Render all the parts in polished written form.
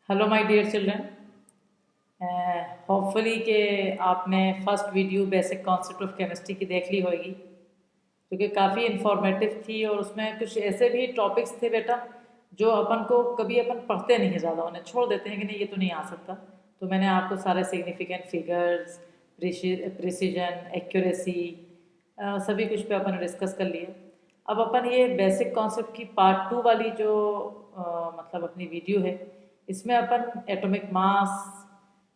Hello my dear children. Hopefully कि आपने first video basic concept of chemistry की देख ली होगी, जो कि काफ़ी इन्फॉर्मेटिव थी। और उसमें कुछ ऐसे भी टॉपिक्स थे बेटा जो अपन को कभी अपन पढ़ते नहीं है, ज़्यादा उन्हें छोड़ देते हैं कि नहीं ये तो नहीं आ सकता। तो मैंने आपको सारे सिग्निफिकेंट फिगर्स, प्रिसीजन, एक्यूरेसी, सभी कुछ पे अपन डिस्कस कर लिए। अब अपन ये बेसिक कॉन्सेप्ट की पार्ट 2 वाली जो मतलब अपनी वीडियो है, इसमें अपन atomic mass,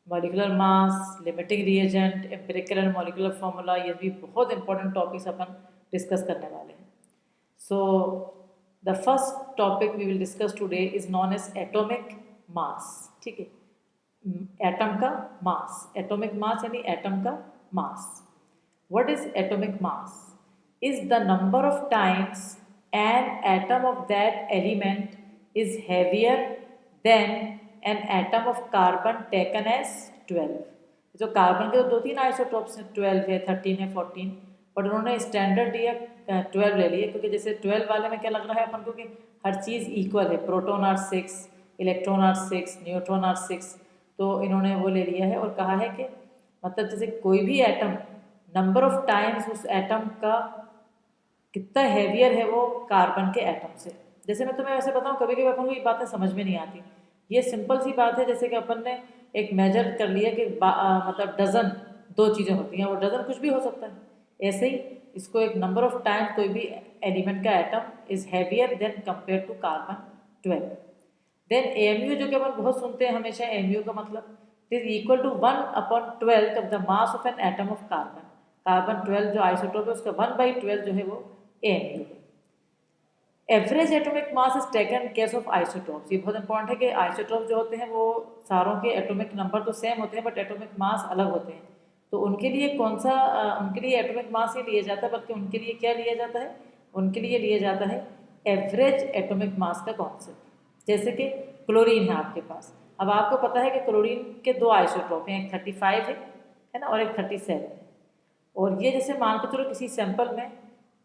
molecular mass, limiting reagent, empirical and molecular formula, ये भी बहुत इंपॉर्टेंट टॉपिक्स अपन डिस्कस करने वाले हैं। So the first topic we will discuss today is known as atomic mass. ठीक है, एटम का मास, एटॉमिक मास यानी एटम का मास। What is atomic mass? Is the number of times an atom of that element is heavier than an atom of carbon taken as 12। जो carbon के दो तीन isotopes हैं, 12 है, 13 है, 14, बट उन्होंने स्टैंडर्ड दिया 12 ले लिए, क्योंकि जैसे 12 वाले में क्या लग रहा है अपन को कि हर चीज़ इक्वल है, proton are 6, electron are 6, neutron are 6। तो इन्होंने वो ले लिया है और कहा है कि मतलब जैसे कोई भी एटम, नंबर ऑफ टाइम्स उस एटम का कितना हैवियर है वो कार्बन के एटम से। जैसे मैं तुम्हें वैसे बताऊं, कभी कभी अपन को ये बातें समझ में नहीं आती। ये सिंपल सी बात है, जैसे कि अपन ने एक मेजर कर लिया कि मतलब डजन दो चीज़ें होती हैं, वो डजन कुछ भी हो सकता है। ऐसे ही इसको एक नंबर ऑफ टाइम कोई भी एलिमेंट का atom is heavier than compare to carbon 12। Then amu, जो कि अपन बहुत सुनते हैं हमेशा, एमयू का मतलब is equal to 1/12 of the mass of an atom of carbon. Carbon 12 जो आइसोटोप है उसका 1/12 जो है वो एमयू है। Average atomic mass is taken case of isotopes. ये बहुत इंपॉर्टेंट है कि आइसोटोप जो होते हैं वो सारों के एटॉमिक नंबर तो सेम होते हैं बट एटॉमिक मास अलग होते हैं। तो उनके लिए कौन सा उनके लिए एटॉमिक मास ही लिया जाता है, बल्कि उनके लिए क्या लिया जाता है, उनके लिए लिया जाता है एवरेज एटॉमिक मास का कॉन्सेप्ट। जैसे कि क्लोरीन है आपके पास। अब आपको पता है कि क्लोरीन के दो आइसोटोप हैं, एक 35 है ना, और एक 37 है। और ये जैसे मान के चलो किसी सैंपल में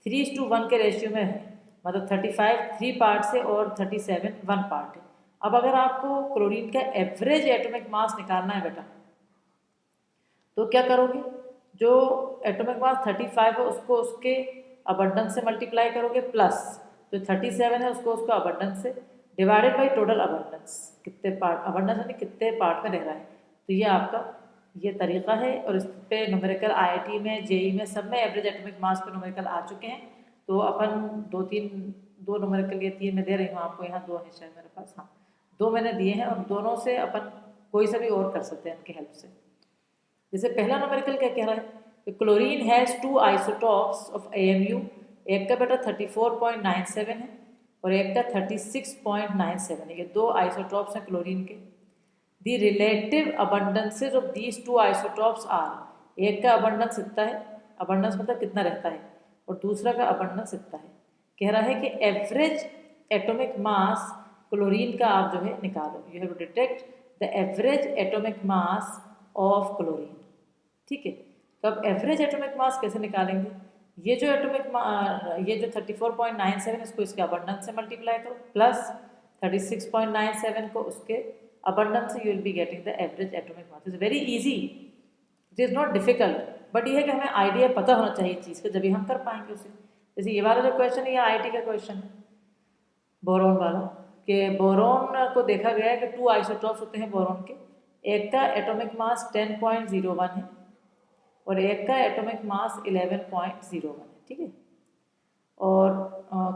3:1 के रेशियो में है, मतलब 35 3 पार्ट है और 37 1 पार्ट है। अब अगर आपको क्लोरीन का एवरेज एटॉमिक मास निकालना है बेटा, तो क्या करोगे, जो एटॉमिक मास 35 है उसको उसके अबंडेंस से मल्टीप्लाई करोगे, प्लस जो 37 है उसको उसको अबंडेंस से, डिवाइडेड बाई टोटल अबंडेंस, कितने पार्ट अबंडेंस यानी कितने पार्ट में रह रहा है। तो ये आपका ये तरीका है। और इस पे न्यूमेरिकल आईआईटी में, जेई में, सब में एवरेज एटॉमिक मास पे न्यूमेरिकल आ चुके हैं। तो अपन दो न्यूमेरिकल, ये 3 में दे रही हूँ आपको, यहाँ 2 है शायद मेरे पास, हाँ 2 मैंने दिए हैं, और दोनों से अपन कोई सा भी और कर सकते हैं इनकी हेल्प से। जैसे पहला न्यूमेरिकल क्या कह रहा है, chlorine has 2 isotopes of AMU. एक का बेटा 34.97 है और एक का 36.97 है। ये दो आइसोटॉप्स हैं क्लोरीन के। The relative abundances of these two isotopes are, एक का अबंडेंस इतना है, अबंडेंस मतलब कितना रहता है, और दूसरा का अबंडेंस इतना है। कह रहा है कि एवरेज एटॉमिक मास क्लोरीन का आप जो है निकालो, you have to detect the average atomic mass of chlorine. ठीक है, तो अब एवरेज एटॉमिक मास कैसे निकालेंगे, ये जो ये जो 34.97 इसको इसके अबंडेंस से मल्टीप्लाई करो, प्लस 36.97 को उसके अबंडेंस से, you will be getting the average atomic mass. Is very easy, it is not difficult, but ये है कि हमें आइडिया पता होना चाहिए चीज़ का, जब भी हम कर पाएंगे उसे। जैसे ये वाला जो क्वेश्चन है, ये आईआईटी का क्वेश्चन है बोरोन वाला, कि बोरोन को देखा गया है कि 2 आइसोटॉप्स होते हैं बोरोन के। एक का एटॉमिक मास 10.01 है और एक का एटॉमिक मास 11.01 है। ठीक है, और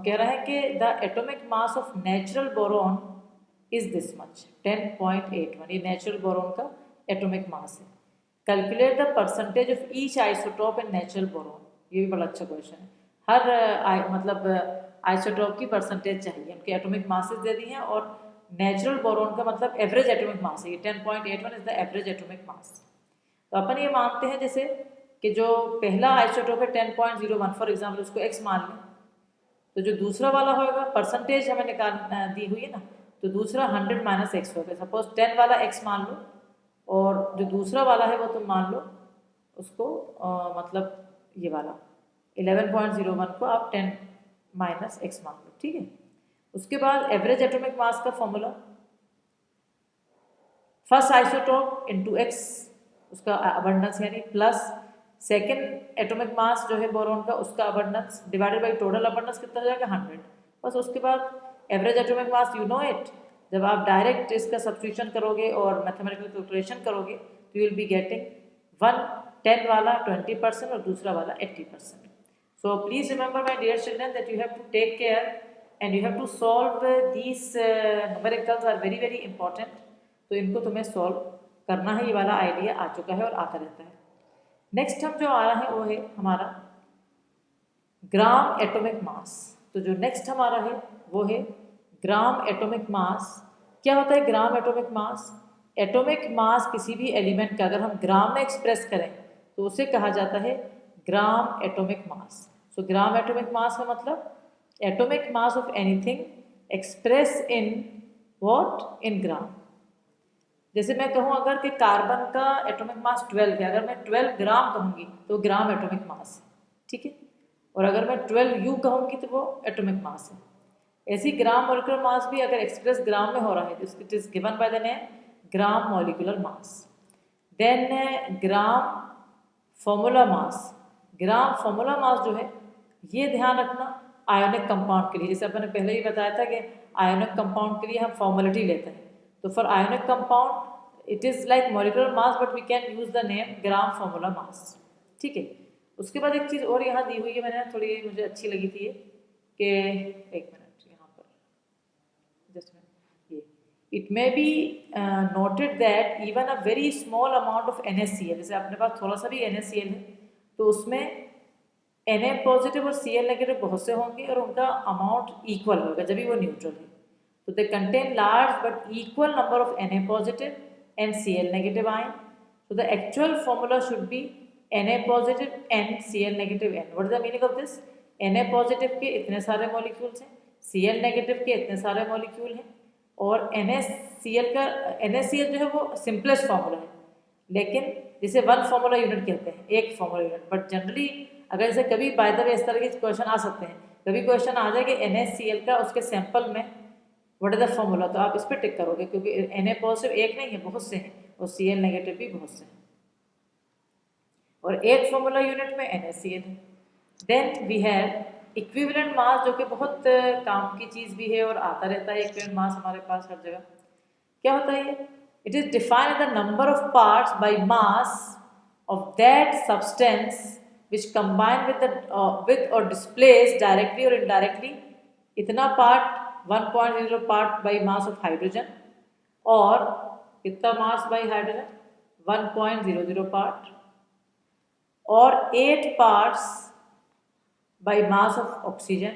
कह रहा है कि the atomic mass of natural boron is this much, 10.81। ये नेचुरल बोरोन का एटॉमिक मास है। Calculate the percentage of each isotope in natural boron. ये भी बड़ा अच्छा क्वेश्चन है। हर मतलब आइसोटॉप की परसेंटेज चाहिए, उनके एटॉमिक मासेस दे दी हैं, और नेचुरल बोरोन का मतलब एवरेज एटॉमिक मास है। ये 10.81 इज द एवरेज एटॉमिक मास। तो अपन ये मानते हैं जैसे कि जो पहला आइसोटॉप है 10.01 फॉर एग्जाम्पल, उसको x मान लें, तो जो दूसरा वाला होगा, परसेंटेज हमें निकाल दी हुई है ना, तो दूसरा 100 माइनस एक्स होगा। सपोज 10 वाला x मान लो, और जो दूसरा वाला है वो तुम मान लो उसको मतलब ये वाला 11.01 को आप 10 माइनस एक्स मान लो। ठीक है, उसके बाद एवरेज एटॉमिक मास का formula first isotope into x उसका अबंडेंस यानी प्लस सेकेंड एटॉमिक मास जो है बोरॉन का उसका abundance divided by total abundance कितना हो जाएगा 100। बस उसके बाद average atomic mass you know it, जब आप डायरेक्ट इसका सब्स्टिट्यूशन करोगे और मैथमेटिकल कैलकुलेशन करोगे तो you will be getting one 10 वाला 20% और दूसरा वाला 80%। So please remember my dear children that you have to take care and you have to solve these numericals are very very important। तो इनको तुम्हें सॉल्व करना है, ये वाला आइडिया आ चुका है और आता रहता है। नेक्स्ट हम जो आ रहा है वो है हमारा ग्राम एटॉमिक मास। तो जो नेक्स्ट हमारा है वो है ग्राम एटॉमिक मास। क्या होता है ग्राम एटॉमिक मास? एटॉमिक मास किसी भी एलिमेंट का अगर हम ग्राम में एक्सप्रेस करें तो उसे कहा जाता है ग्राम एटॉमिक मास। सो ग्राम एटॉमिक मास का मतलब atomic mass of anything express in what? In gram. जैसे मैं कहूँ अगर कि कार्बन का एटॉमिक मास 12 है, अगर मैं 12 ग्राम कहूँगी तो ग्राम एटॉमिक मास है, ठीक है। और अगर मैं 12 यू कहूँगी तो वो एटॉमिक मास है। ऐसी ग्राम मॉलिक्यूलर मास भी अगर एक्सप्रेस ग्राम में हो रहा है, it is given by the name gram molecular mass. Then gram formula mass. Gram formula mass जो है ये ध्यान रखना आयोनिक कंपाउंड के लिए, जैसे अपन ने पहले ही बताया था कि आयोनिक कंपाउंड के लिए हम फॉर्मेलिटी लेते हैं। तो for ionic compound it is like molecular mass but we can use the name gram formula mass, ठीक है। उसके बाद एक चीज़ और यहाँ दी हुई है, मैंने थोड़ी मुझे अच्छी लगी थी ये कि एक मिनट यहाँ पर जस्ट ये it may be noted that even a very small amount of NaCl, जैसे अपने पास थोड़ा सा भी NaCl है तो उसमें Na पॉजिटिव और Cl नेगेटिव बहुत से होंगे और उनका अमाउंट इक्वल होगा जब भी वो न्यूट्रल है। तो they contain large but equal number of Na positive and Cl negative ion. So the actual formula should be Na positive and Cl negative n. What is the meaning of this? Na positive के इतने सारे molecules हैं, Cl negative के इतने सारे molecule हैं और NaCl का NaCl जो है वो सिंपलेस्ट फॉर्मूला है, लेकिन जिसे वन फॉर्मूला यूनिट कहते हैं, एक फॉर्मूला यूनिट। बट जनरली अगर जैसे कभी बाय द वे इस तरह के क्वेश्चन आ सकते हैं, कभी क्वेश्चन आ जाए कि NaCl का उसके सैंपल में व्हाट इज द फॉर्मूला, तो आप इस पर टिक करोगे क्योंकि Na पॉजिटिव एक नहीं है, बहुत से हैं और Cl नेगेटिव भी बहुत से हैं और एक फॉर्मूला यूनिट में NaCl है। Then we have equivalent mass, जो कि बहुत काम की चीज़ भी है और आता रहता है इक्विवेलेंट मास हमारे पास हर जगह। क्या होता है ये? It is defined the number of parts by mass of that substance which combine with और डिस्प्लेस डायरेक्टली और इनडायरेक्टली इतना part 1.0 part by mass of hydrogen और कितना मास बाई हाइड्रोजन 1.00 पार्ट और 8 parts by mass of oxygen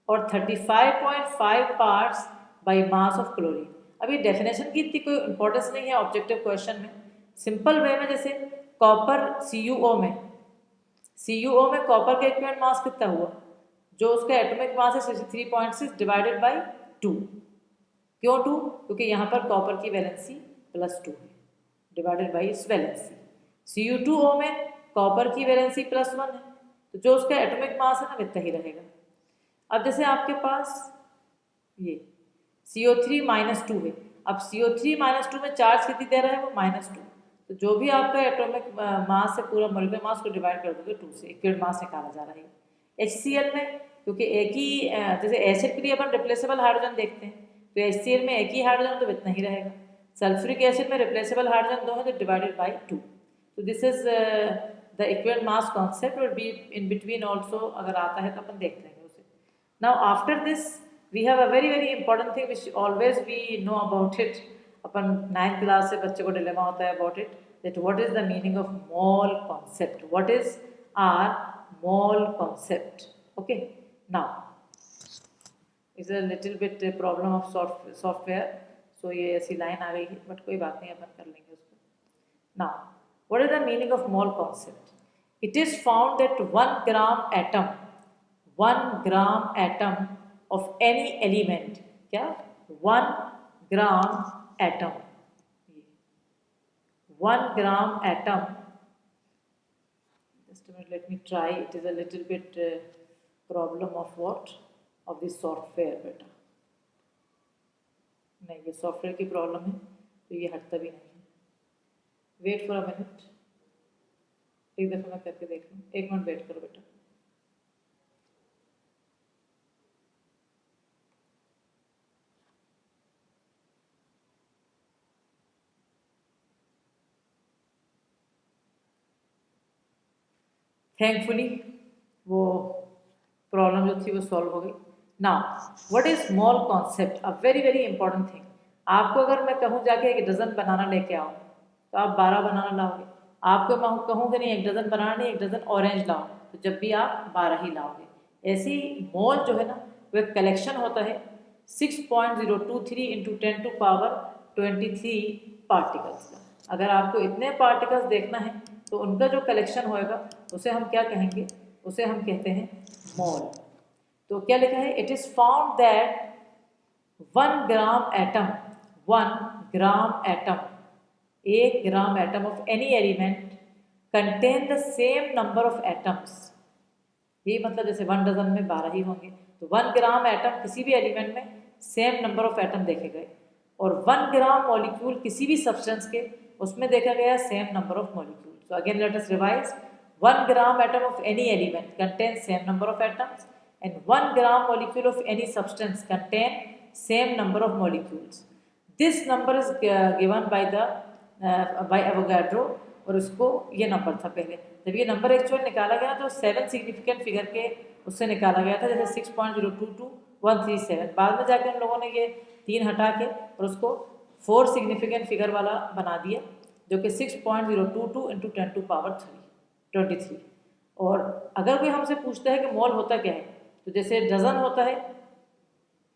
और 35.5 parts by mass of chlorine. अभी definition की इतनी कोई इंपॉर्टेंस नहीं है ऑब्जेक्टिव क्वेश्चन में, सिंपल वे में जैसे कॉपर CuO में कॉपर का इक्विवेलेंट मास कितना हुआ, जो उसका एटॉमिक मास है 63.6 डिवाइडेड बाई 2। क्यों 2? क्योंकि यहाँ पर कॉपर की वैलेंसी +2 है डिवाइडेड बाई इस वैलेंसी। Cu2O में कॉपर की वैलेंसी +1 है, तो जो उसका एटॉमिक मास है ना इतना ही रहेगा। अब जैसे आपके पास ये CO3 -2 है, अब CO3 -2 में चार्ज कितनी दे रहा है वो -2, तो जो भी आपका एटॉमिक मास है पूरा मॉलिक्यूलर मास को डिवाइड कर दोगे 2 से, इक्विवेलेंट मास निकाला जा रहा है। HCl में क्योंकि एक ही जैसे एसिड के लिए अपन रिप्लेसेबल हाइड्रोजन देखते हैं, तो HCl में एक ही हाइड्रोजन तो इतना ही रहेगा। सल्फ्यूरिक एसिड में रिप्लेसेबल हाइड्रोजन 2 है तो डिवाइडेड बाई 2। तो this is the equivalent mass concept और बी इन बिटवीन ऑल्सो अगर आता है तो अपन देख लेंगे उसे। Now after this we have a very very important thing which always we know about it. अपन 9th क्लास से बच्चे को डिलेमा होता है about it that what is the meaning of mole concept, what is our mole concept. Okay, now is a little bit problem of software, so ये ऐसी line आ गई है बट कोई बात नहीं, अपन कर लेंगे उसको। Now what is the meaning of mole concept? It is found that 1 gram atom of any element, क्या 1 gram atom, 1 gram atom, just a minute, let me try, it is a little bit problem of what, of the software बेटा, नहीं ये software की problem है, तो ये हटता भी नहीं है। वेट फॉर अ मिनट, एक दफ़ा मैं करके देख लूँ। 1 मिनट वेट करो बेटा। थैंकफुली वो प्रॉब्लम जो थी वो सॉल्व हो गई। Now what is small concept, a very very important thing. आपको अगर मैं कहूँ जाके 1 डज़न बनाना लेके आओ तो आप 12 बनाना लाओगे। आपको मैं कहूँ कि नहीं 1 डज़न बनाना नहीं 1 डज़न ऑरेंज लाओ, तो जब भी आप 12 ही लाओगे। ऐसे ही मोल जो है ना वो एक कलेक्शन होता है 6.023 इंटू 10⁻23 पार्टिकल्स का। अगर आपको इतने पार्टिकल्स देखना है तो उनका जो कलेक्शन होएगा उसे हम क्या कहेंगे, उसे हम कहते हैं मोल। तो क्या लिखा है, it is found that 1 gram atom 1 gram atom 1 gram atom of any element contain the same number of atoms. ये मतलब जैसे 1 डज़न में 12 ही होंगे, तो 1 ग्राम एटम किसी भी एलिमेंट में सेम नंबर ऑफ एटम देखे गए, और 1 ग्राम मॉलिक्यूल किसी भी सब्सटेंस के उसमें देखा गया same number of molecule. So again let us revise, 1 gram atom of any element contains same number of atoms and 1 gram molecule of any substance contain same number of molecules. This number is given by the by Avogadro, और उसको ये number था पहले। जब ये number actual निकाला गया तो 7 सिग्निफिकेंट फिगर के उससे निकाला गया था, जैसे 6.022137। बाद में जाके उन लोगों ने ये 3 हटा के और उसको 4 सिग्निफिकेंट फिगर वाला बना दिया, जो कि 6.022 इंटू 10⁻23। और अगर कोई हमसे पूछता है कि मोल होता क्या है, तो जैसे डजन होता है,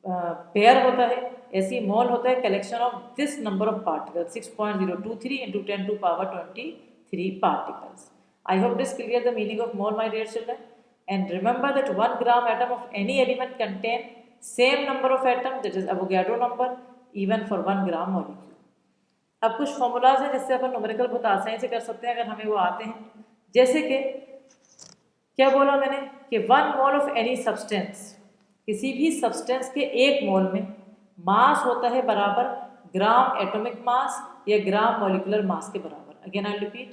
पेयर होता है, ऐसी मोल होता है collection of this number of particle 6.023 into 10⁻23 particles. I hope this clear the meaning of mole my dear children, and remember that 1 gram atom of any element contain same number of atom, that is Avogadro number, even for 1 gram molecule. अब कुछ formulas हैं जिससे अपन numerical बहुत आसानी से कर सकते हैं अगर हमें वो आते हैं। जैसे कि क्या बोला मैंने कि 1 मोल ऑफ एनी सब्सटेंस, किसी भी सब्सटेंस के 1 मोल में मास होता है बराबर ग्राम एटॉमिक मास या ग्राम मॉलिक्यूलर मास के बराबर। Again I repeat,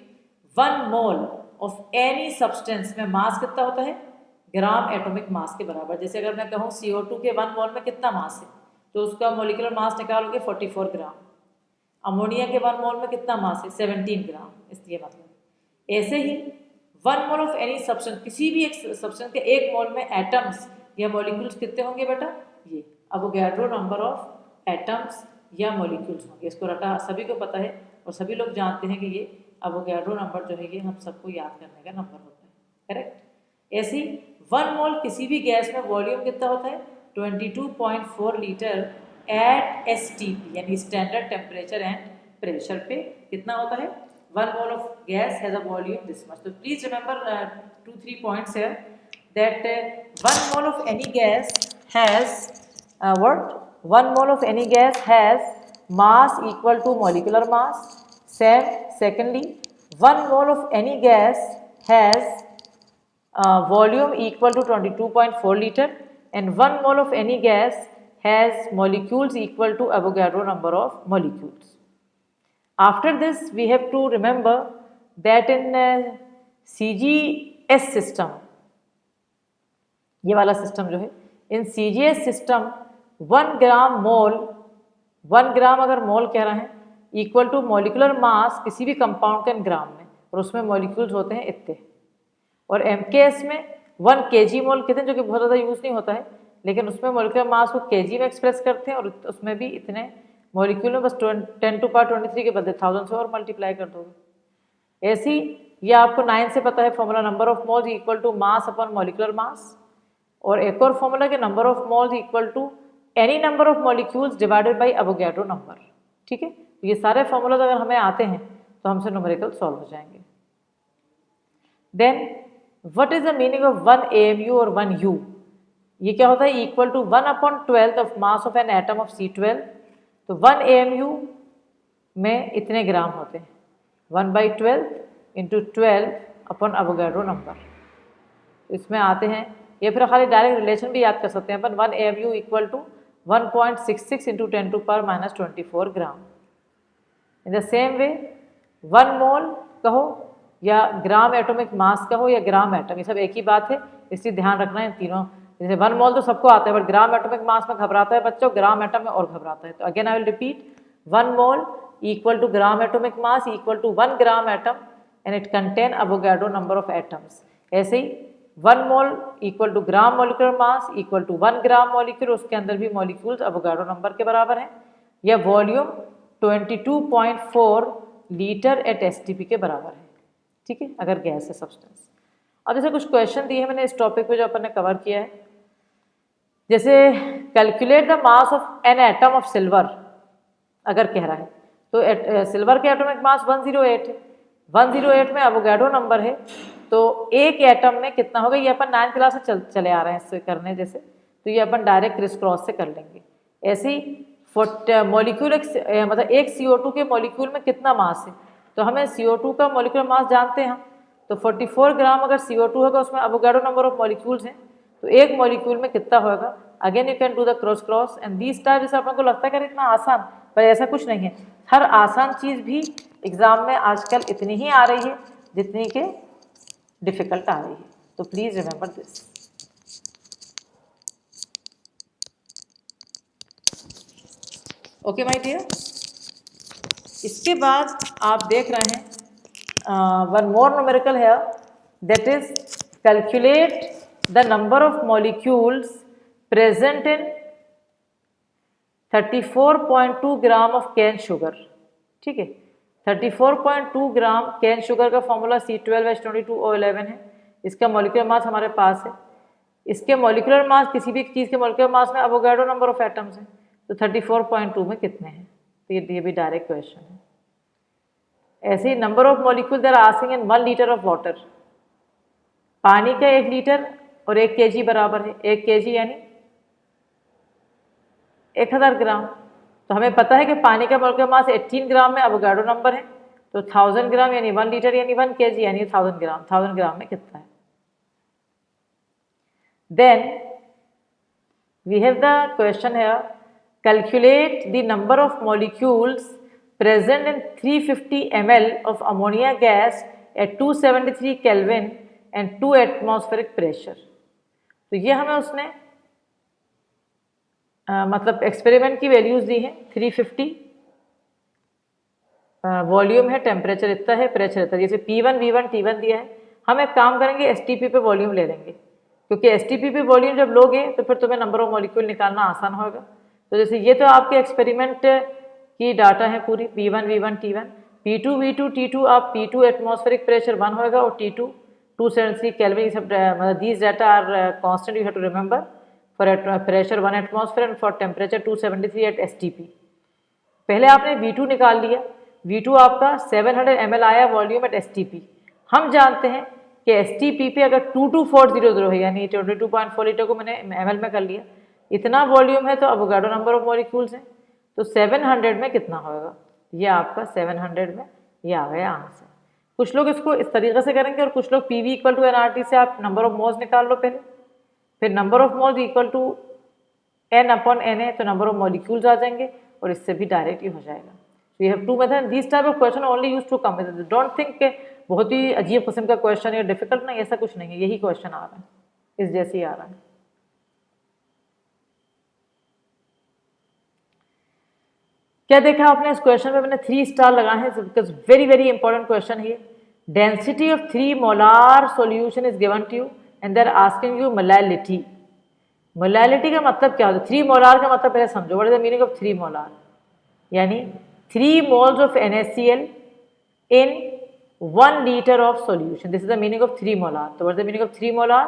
1 mole of any substance में मास कितना होता है, ग्राम एटॉमिक मास के बराबर। जैसे अगर मैं कहूँ CO2 के 1 मोल में कितना मास है, तो उसका मॉलिक्यूलर मास निकालोगे 44 ग्राम। अमोनिया के 1 मोल में कितना मास है, 17 ग्राम। इसलिए मतलब ऐसे ही 1 मोल ऑफ एनी सब्सटेंस, किसी भी एक सब्सटेंस के 1 मोल में एटम्स या मॉलिक्यूल्स कितने होंगे बेटा, ये अवोगाड्रो नंबर ऑफ एटम्स या मॉलिक्यूल्स होंगे। इसको रटा सभी को पता है और सभी लोग जानते हैं कि ये अवोगाड्रो नंबर जो है ये हम सबको याद करने का नंबर होता है, करेक्ट। ऐसे ही 1 मोल किसी भी गैस में वॉल्यूम कितना होता है, 22.4 लीटर एट STP यानी स्टैंडर्ड टेम्परेचर एंड प्रेशर पे कितना होता है, 1 mole of gas has a volume this much. तो please remember 2-3 points here, that 1 mole of any gas has what, 1 mole of any gas has mass equal to molecular mass. Secondly 1 mole of any gas has volume equal to 22.4 liter and 1 mole of any gas has molecules equal to Avogadro number of molecules. After this we have to remember that in CGS system, ये वाला system जो है, इन CGS system 1 ग्राम मोल, 1 ग्राम अगर मोल कह रहे हैं equal to molecular मास किसी भी कंपाउंड के ग्राम में, और उसमें मॉलिक्यूल्स होते हैं इतने। और MKS में 1 kg मोल कहते हैं, जो कि बहुत ज़्यादा यूज़ नहीं होता है, लेकिन उसमें मॉलिक्यूलर मास को kg में एक्सप्रेस करते हैं, और उसमें भी इतने मॉलिक्यूल में बस 10⁻23 के बदले 1000 से और मल्टीप्लाई कर दोगे। ऐसी ये आपको 9 से पता है formula, number of moles equal to mass upon molecular mass. और एक और फॉर्मूला के number of moles equal to any number of molecules divided by Avogadro number. ठीक है, ये सारे फॉर्मूलाज अगर हमें आते हैं तो हमसे न्यूमेरिकल सॉल्व हो जाएंगे। Then what is the meaning of 1 AMU और 1 U? ये क्या होता है, equal to 1/12 of mass of an atom of C12। तो 1 AMU में इतने ग्राम होते हैं, 1/12 इंटू 12 अपॉन एवोगाड्रो नंबर। इसमें आते हैं, या फिर खाली डायरेक्ट रिलेशन भी याद कर सकते हैं अपन, 1 AMU equal to 1.66 into 10⁻24 gram. In the same way 1 mole कहो या ग्राम एटॉमिक मास कहो या ग्राम एटम, ये सब एक ही बात है, इसलिए ध्यान रखना है इन तीनों। जैसे 1 मोल तो सबको आता है, बट ग्राम एटॉमिक मास में घबराता है बच्चों, ग्राम एटम में और घबराता है। तो again I will repeat, 1 mole equal to gram atomic mass equal to 1 gram atom and it contain Avogadro number of atoms. ऐसे ही 1 mole equal to gram molecular mass equal to 1 gram molecule, उसके अंदर भी molecules Avogadro number के बराबर हैं, या volume 22.4 litre eight STP के बराबर है। ठीक है, अगर गैस है सब्सटेंस। अब जैसे कुछ क्वेश्चन दिए हैं मैंने इस टॉपिक पे जो अपन ने कवर किया है, जैसे calculate the mass of an atom of silver अगर कह रहा है, तो सिल्वर के एटॉमिक मास 108 है, 108 में अवोगाड्रो नंबर है, तो एक एटम में कितना होगा, ये अपन 9th क्लास से चले आ रहे हैं इससे करने जैसे, तो ये अपन डायरेक्ट क्रिस क्रॉस से कर लेंगे। ऐसे ही मॉलिक्यूल मतलब एक CO2 के मॉलिक्यूल में कितना मास है, तो हमें CO2 का मॉलिक्यूलर मास जानते हैं, तो 44 ग्राम अगर CO2 होगा, उसमें अवोगाड्रो नंबर ऑफ मॉलिक्यूल्स हैं, तो एक मॉलिक्यूल में कितना होगा। Again you can do the cross and this type. जैसे अपन को लगता है कि इतना आसान, पर ऐसा कुछ नहीं है। हर आसान चीज़ भी एग्जाम में आजकल इतनी ही आ रही है जितनी के डिफिकल्ट आ रही है, तो please remember this. Okay my dear, इसके बाद आप देख रहे हैं वन मोर न्यूमेरिकल है, that is calculate the number of molecules present in 34.2 gram of cane sugar. ठीक है, 34.2 ग्राम कैन शुगर का फॉर्मूला C12H22O11 है। इसका मॉलिक्यूलर मास हमारे पास है। इसके मॉलिक्यूलर मास, किसी भी चीज़ के मॉलिक्यूलर मास में अवोगाड्रो नंबर ऑफ एटम्स हैं, तो 34.2 में कितने हैं, तो ये भी डायरेक्ट क्वेश्चन है। ऐसे ही number of molecule there asking in 1 litre of water, पानी का 1 लीटर और 1 kg बराबर है। 1 kg यानी 1000 ग्राम, तो हमें पता है कि पानी का मॉलिक्यूलर मास 18 ग्राम में अवोगाड्रो नंबर है, तो 1000 ग्राम यानी 1 लीटर यानी 1 kg यानी 1000 ग्राम। 1000 ग्राम में कितना है। Then we have the question है, calculate the number of molecules present in 350 ml of ammonia gas at 273 kelvin and 2 atmospheric pressure. तो ये हमें उसने मतलब एक्सपेरिमेंट की वैल्यूज दी हैं। 350 वॉल्यूम है, टेम्परेचर इतना है, प्रेशर इतना, जैसे P1 V1 T1 दिया है। हम एक काम करेंगे, STP पे वॉल्यूम ले लेंगे, क्योंकि STP पे वॉल्यूम जब लोगे तो फिर तुम्हें नंबर ऑफ मॉलिक्यूल निकालना आसान होगा। तो जैसे ये तो आपके एक्सपेरिमेंट की डाटा है पूरी, P1 V1 T1, P2 V2 T2, आप P2 एटमॉस्फेरिक प्रेशर 1 होगा और T2 273 केल्विन। ये सब मतलब these data are constant, you have to remember. For pressure 1 atmosphere and for temperature 273 at STP। पहले आपने V2 निकाल लिया, V2 आपका 700 ml आया वॉल्यूम एट STP। हम जानते हैं कि STP पे अगर 22400 है, यानी 22.4 लीटर को मैंने ml में कर लिया, इतना वॉल्यूम है, तो अवोगाड्रो नंबर ऑफ मॉलिक्यूल्स हैं, तो 700 में कितना होगा, ये आपका 700 में ये आ गया आंसर। कुछ लोग इसको इस तरीके से करेंगे और कुछ लोग PV इक्वल टू NRT से आप नंबर ऑफ मोल्स निकाल लो पहले, फिर number of moles equal to N/Na, तो नंबर ऑफ मॉलिक्यूल्स आ जाएंगे और इससे भी डायरेक्ट ही हो जाएगा। So you have two methods. These type of question only used to come with it. Don't think कि बहुत ही अजीब किस्म का क्वेश्चन है, डिफिकल्ट नहीं, ऐसा कुछ नहीं है, यही क्वेश्चन आ रहा है, इस जैसे ही आ रहा है। क्या देखा आपने इस क्वेश्चन में, मैंने 3 स्टार लगाए हैं because very very important question है। Density of 3 molar solution is given to you and they are asking you molality. Molality का मतलब क्या होता है, 3 मोलार का मतलब पहले समझो, what is the meaning of 3 molar, यानी 3 moles of NaCl in 1 liter of solution. This is the meaning of 3 molar. So what is the meaning of 3 molar?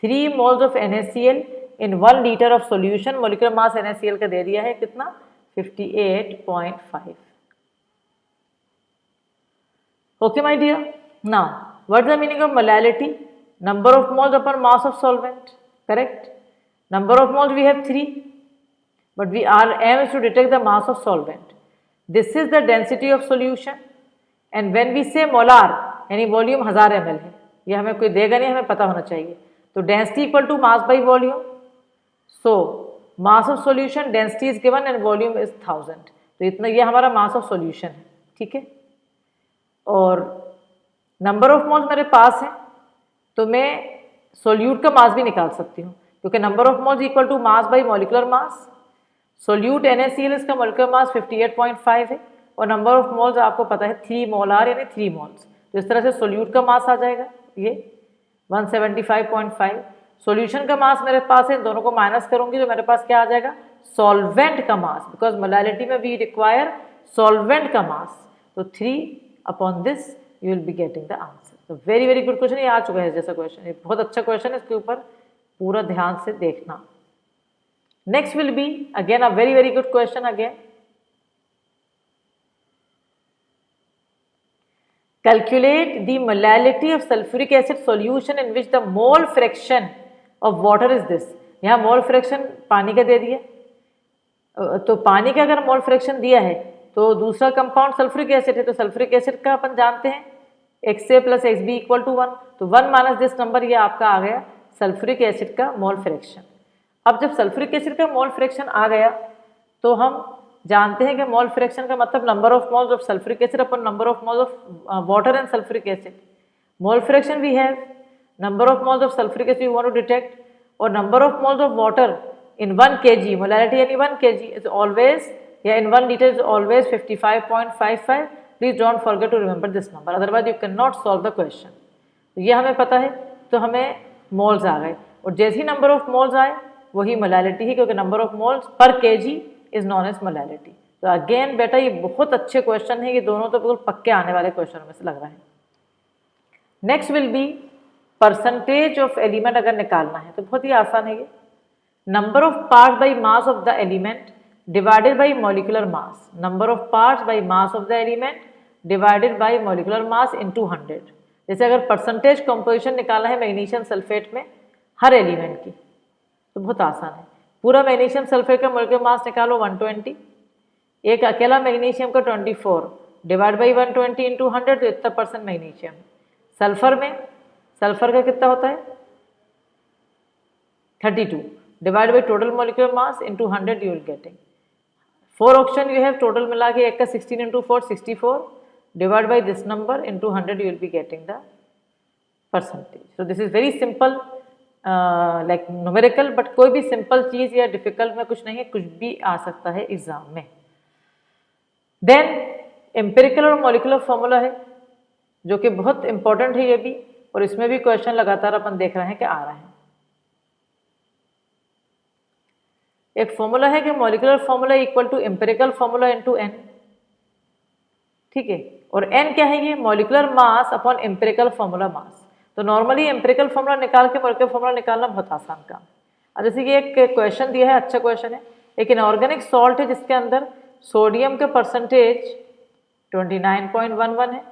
3 moles of NaCl in 1 liter of solution. Molecular mass NaCl का दे दिया है कितना, 58.5. Okay my dear. Now what is the meaning of molality? Number of moles upon mass of solvent. Correct. Number of moles we have 3, but our aim is to detect the mass of solvent. This is the density of solution and when we say molar यानी volume 1000 ml है, ये हमें कोई देगा नहीं, हमें पता होना चाहिए। तो density equal to mass by volume, so mass of solution density is given and volume is 1000, तो इतना ये हमारा मास ऑफ सॉल्यूशन है। ठीक है। और नंबर ऑफ मोल्स मेरे पास है तो मैं सोल्यूट का मास भी निकाल सकती हूँ, क्योंकि number of moles equal to mass by molecular mass. Solute NaCl इसका मॉलिकुलर मास 58.5 है और नंबर ऑफ मोल्स आपको पता है 3 मोलार यानी 3 मोल्स। तो इस तरह से सोल्यूट का मास आ जाएगा ये 175.5। सॉल्यूशन का मास मेरे पास है, दोनों को माइनस करूंगी तो मेरे पास क्या आ जाएगा, सॉल्वेंट का मास, बिकॉज मोलैलिटी में वी रिक्वायर सॉल्वेंट का मास। तो 3 upon this you will be getting the answer. तो वेरी वेरी गुड क्वेश्चन, ये आ चुका है जैसा क्वेश्चन, ये बहुत अच्छा क्वेश्चन है, इसके ऊपर पूरा ध्यान से देखना। Next will be again a very very good question again. Calculate the molality of sulfuric acid solution in which the mole fraction of water is this। यहाँ मोल फ्रैक्शन पानी का दे दिया, तो पानी का अगर मोल फ्रैक्शन दिया है तो दूसरा कंपाउंड सल्फ्यूरिक एसिड है, तो सल्फ्यूरिक एसिड का अपन जानते हैं XA plus XB equal to 1, तो 1 माइनस दिस नंबर, ये आपका आ गया सल्फ्यूरिक एसिड का मोल फ्रैक्शन। अब जब सल्फ्यूरिक एसिड का मोल फ्रैक्शन आ गया तो हम जानते हैं कि मोल फ्रैक्शन का मतलब number of moles of sulphuric acid upon number of moles of water and sulphuric acid. Mole fraction we have number of moles of sulphuric acid you want to detect, और number of moles of water in 1 kg, molality यानी 1 kg is always, या in 1 liter is always 55.55। Please don't forget to remember this number, otherwise you cannot solve the question। तो ये हमें पता है, तो हमें मोल्स आ गए, और जैसे ही नंबर ऑफ मोल्स आए वही मोलैलिटी है, क्योंकि नंबर ऑफ मोल्स पर KG is known as molality. तो अगेन बेटा ये बहुत अच्छे क्वेश्चन है, ये दोनों तो बिल्कुल पक्के आने वाले क्वेश्चन में से लग रहा है। Next will be percentage of element अगर निकालना है तो बहुत ही आसान है ये। Number of parts by mass of the element divided by molecular mass, number of parts by mass of the element divided by molecular mass into 100। जैसे अगर परसेंटेज कंपोजिशन निकालना है मैग्नीशियम सल्फेट में हर एलिमेंट की तो बहुत आसान है। पूरा मैग्नीशियम सल्फेट का मोलेकुलर मास निकालो 120, एक अकेला मैग्नीशियम का 24 डिवाइड बाई 120 इंटू 100, तो इतना परसेंट मैग्नीशियम। सल्फर में सल्फर का कितना होता है 32 divide by total molecular mass into 100 you will getting 4 option you have, total मिला के एक का 16 into 4 64 divide by this number into 100 you will be getting the percentage. So this is very simple like numerical, but कोई भी simple चीज या difficult में कुछ नहीं है, कुछ भी आ सकता है एग्जाम में। देन एम्पिरिकल और मॉलिक्यूलर फॉर्मूला है जो कि बहुत इंपॉर्टेंट है ये भी, और इसमें भी क्वेश्चन लगातार अपन देख रहे हैं कि आ रहा है। एक फॉर्मूला है कि molecular formula equal to empirical formula into n, ठीक है, और n क्या है, ये molecular mass upon empirical formula mass. तो नॉर्मली एम्पिरिकल फॉर्मूला निकाल के मॉलिक्यूलर फॉर्मूला निकालना बहुत आसान काम। अब जैसे कि एक क्वेश्चन दिया है, अच्छा क्वेश्चन है, एक इनऑर्गेनिक सॉल्ट है जिसके अंदर सोडियम का परसेंटेज 29.11 है,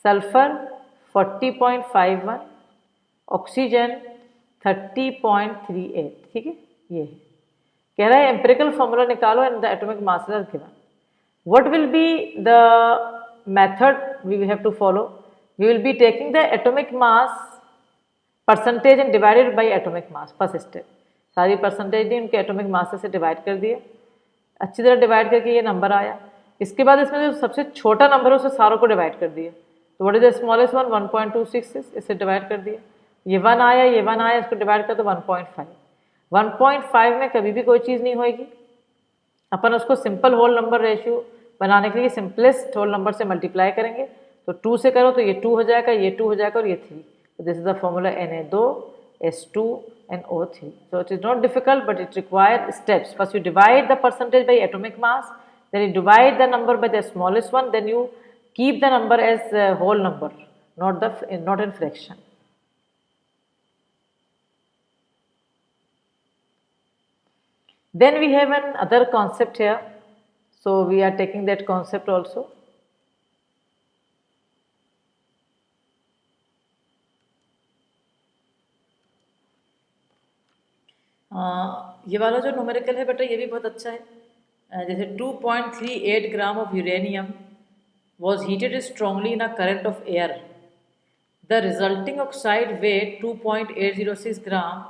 सल्फर 40.51, ऑक्सीजन 30.38, ठीक है। ये है, कह रहा है एम्पिरिकल फॉर्मूला निकालो and the atomic mass is given. What will be the method we have to follow, we will be taking the atomic mass percentage and divided by atomic mass. First step, सारी percentage दी, उनके atomic मास से divide कर दिए, अच्छी तरह divide करके ये नंबर आया। इसके बाद इसमें जो सबसे छोटा नंबर है उसे सारों को डिवाइड कर दिया, तो what is the smallest one 1.266, इसे डिवाइड कर दिया, ये 1 आया, ये 1 आया, इसको डिवाइड कर तो 1.5। 1.5 में कभी भी कोई चीज़ नहीं होगी, अपन उसको सिंपल होल नंबर रेशियो बनाने के लिए सिंपलेस्ट होल नंबर से मल्टीप्लाई करेंगे, तो 2 से करो तो ये 2 हो जाएगा, ये 2 हो जाएगा और ये 3। तो this is the formula Na2S2 and O3। So it is not difficult but it requires steps. First you divide the percentage by atomic mass, then you divide the number by the smallest one, then you keep the number as a whole number, not in fraction. Then we have an other concept here, so we are taking that concept also. ये वाला जो numerical है बेटा ये भी बहुत अच्छा है। जैसे 2.38 gram of uranium was heated strongly in a current of air. The resulting oxide weighed 2.806 gram.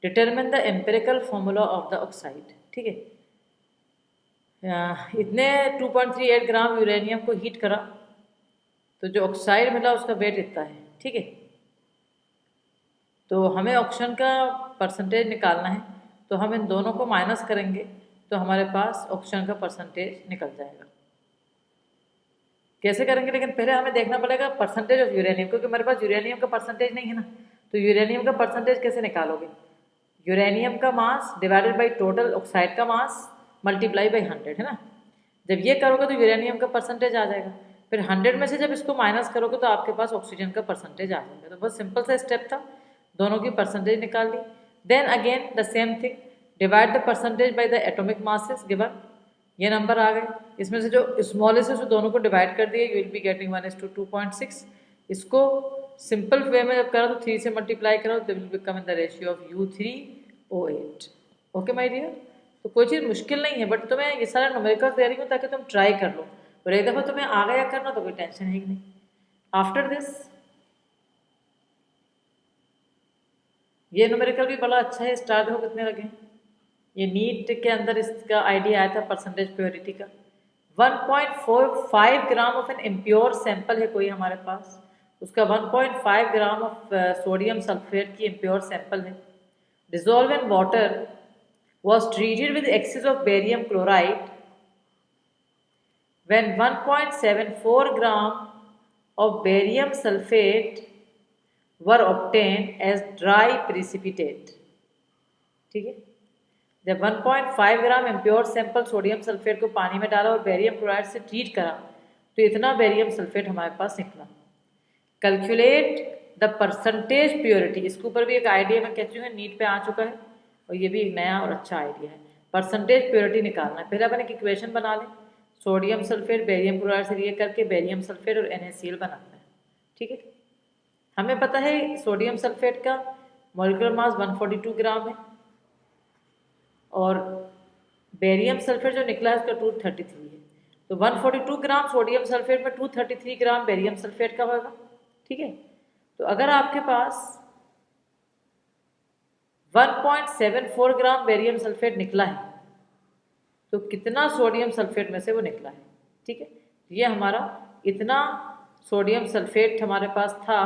Determine the empirical formula of the oxide। ठीक है, इतने 2.38 ग्राम यूरेनियम को हीट करा तो जो ऑक्साइड मिला उसका वेट इतना है, ठीक है। तो हमें ऑक्सीजन का परसेंटेज निकालना है, तो हम इन दोनों को माइनस करेंगे तो हमारे पास ऑक्सीजन का परसेंटेज निकल जाएगा। कैसे करेंगे, लेकिन पहले हमें देखना पड़ेगा परसेंटेज ऑफ यूरेनियम, क्योंकि मेरे पास यूरेनियम का परसेंटेज नहीं है ना। तो यूरेनियम का परसेंटेज कैसे निकालोगे? यूरेनियम का mass divided by total oxide का मास मल्टीप्लाई बाई 100, है ना। जब ये करोगे तो यूरेनियम का परसेंटेज आ जाएगा। फिर 100 में से जब इसको माइनस करोगे तो आपके पास ऑक्सीजन का परसेंटेज आ जाएगा। तो बहुत सिंपल सा स्टेप था, दोनों की परसेंटेज निकाल दी। Then again the same thing, divide the percentage by the atomic masses given. ये नंबर आ गए, इसमें से जो स्मॉलेस्ट है उसे दोनों को डिवाइड कर दिए, यू विल बी गेटिंग 1:2.6। इसको सिंपल वे में जब करो तो 3 से मल्टीप्लाई करो तो will become in the ratio of U3O8। Okay my dear, तो कोई चीज़ मुश्किल नहीं है, बट तुम्हें ये सारा न्यूमेरिकल दे रही हूँ ताकि तुम ट्राई कर लो, और एक दफ़ा तुम्हें आ गया करना तो कोई टेंशन है ही नहीं। आफ्टर दिस ये न्यूमेरिकल भी बड़ा अच्छा है, स्टार देखो कितने लगे हैं। ये नीट के अंदर इसका आइडिया आया था परसेंटेज प्योरिटी का। 1.45 ग्राम ऑफ एन इम्प्योर सैंपल है कोई हमारे पास, उसका 1.5 ग्राम ऑफ सोडियम सल्फेट की इम्प्योर सैंपल है। Dissolve in water was treated with excess of barium chloride when 1.74 gram of barium sulfate were obtained as dry precipitate। ठीक है, जब 1.5 ग्राम इम्प्योर सैंपल सोडियम सल्फेट को पानी में डाला और बेरियम क्लोराइड से ट्रीट करा तो इतना बेरियम सल्फेट हमारे पास निकला। कैलकुलेट द परसेंटेज प्योरिटी, इसके ऊपर भी एक आइडिया मैं कहती हूँ नीट पे आ चुका है, और ये भी एक नया और अच्छा आइडिया है। परसेंटेज प्योरिटी निकालना है, पहले अपन एक इक्वेशन बना लें, सोडियम सल्फेट बेरियम क्लोराइड से रिएक्ट करके बेरियम सल्फेट और NaCl बनाना है, ठीक है। हमें पता है सोडियम सल्फेट का मॉलिक्यूलर मास 142 ग्राम है, और बेरियम सल्फेट जो निकला है उसका 233 है। तो 142 ग्राम सोडियम सल्फेट में 233 ग्राम बेरियम सल्फेट का होगा, ठीक है। तो अगर आपके पास 1.74 ग्राम बेरियम सल्फेट निकला है तो कितना सोडियम सल्फेट में से वो निकला है, ठीक है। ये हमारा इतना सोडियम सल्फेट हमारे पास था,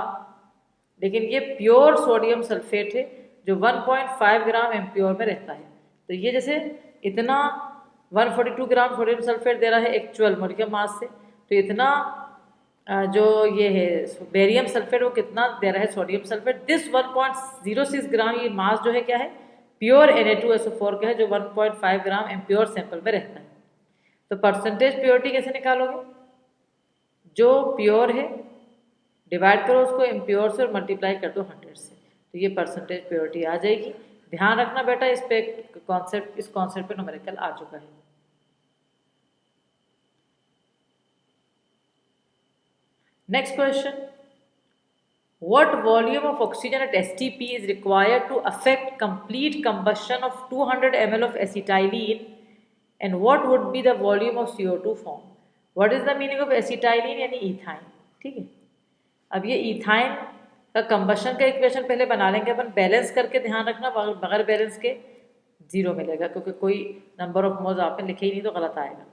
लेकिन ये प्योर सोडियम सल्फेट है जो 1.5 ग्राम इम्प्योर में रहता है। तो ये जैसे इतना 142 ग्राम सोडियम सल्फेट दे रहा है एक्चुअल मॉलिक्यूलर मास से, तो इतना जो ये है बेरियम सल्फेट वो कितना दे रहा है सोडियम सल्फेट, दिस 1.06 ग्राम ये मास जो है क्या है प्योर Na2SO4 का है जो 1.5 ग्राम इम्प्योर सैंपल में रहता है। तो परसेंटेज प्योरिटी कैसे निकालोगे, जो प्योर है डिवाइड करो उसको इम्प्योर से और मल्टीप्लाई कर दो 100 से, तो ये परसेंटेज प्योरिटी आ जाएगी। ध्यान रखना बेटा, इस पे कॉन्सेप्ट, इस कॉन्सेप्ट पे न्यूमेरिकल आ चुका है। Next question, what volume of oxygen at STP is required to affect complete combustion of 200 ml of acetylene, and what would be the volume of CO2 formed? What is the meaning of acetylene यानी ethyne, ठीक है। अब ये ethyne का combustion का equation पहले बना लेंगे अपन, बैलेंस करके ध्यान रखना, बगैर बैलेंस के जीरो मिलेगा, क्योंकि कोई नंबर ऑफ मोल्स आपने लिखे ही नहीं तो गलत आएगा।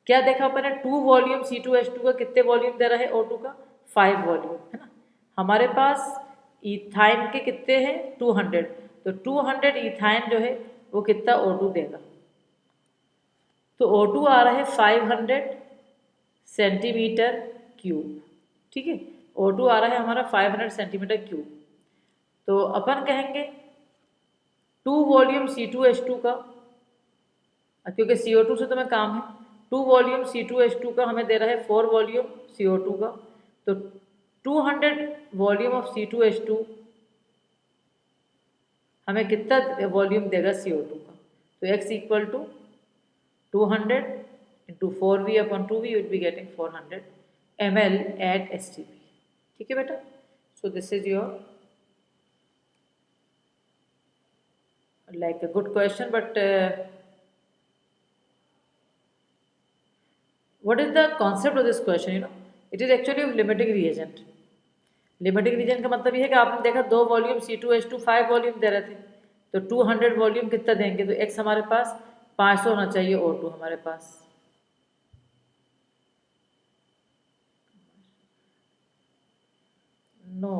क्या देखा अपन ने, 2 वॉल्यूम C2H2 का कितने वॉल्यूम दे रहा है O2 का 5 वॉल्यूम, है ना। हमारे पास इथाइन के कितने हैं 200, तो 200 इथाइन जो है वो कितना O2 देगा, तो O2 आ रहा है 500 सेंटीमीटर क्यूब, ठीक है। O2 आ रहा है हमारा 500 सेंटीमीटर क्यूब। तो अपन कहेंगे 2 वॉल्यूम C2H2 का, क्योंकि CO2 से तो मैं काम है, 2 वॉल्यूम C2H2 का हमें दे रहा है 4 वॉल्यूम CO2 का, तो 200 वॉल्यूम ऑफ C2H2 हमें कितना वॉल्यूम देगा CO2 का, तो X equal to 200 into 4V upon 2V, you will be getting 400 ml at STP, ठीक है बेटा। So this is your like a good question, but what is the concept of this question, you know, it is actually of limiting reagent। Limiting reagent का मतलब ये है कि आपने देखा 2 वॉल्यूम C2H2 5 वॉल्यूम दे रहे थे, तो 200 वॉल्यूम कितना देंगे, तो X हमारे पास 500 होना चाहिए O2 हमारे पास। No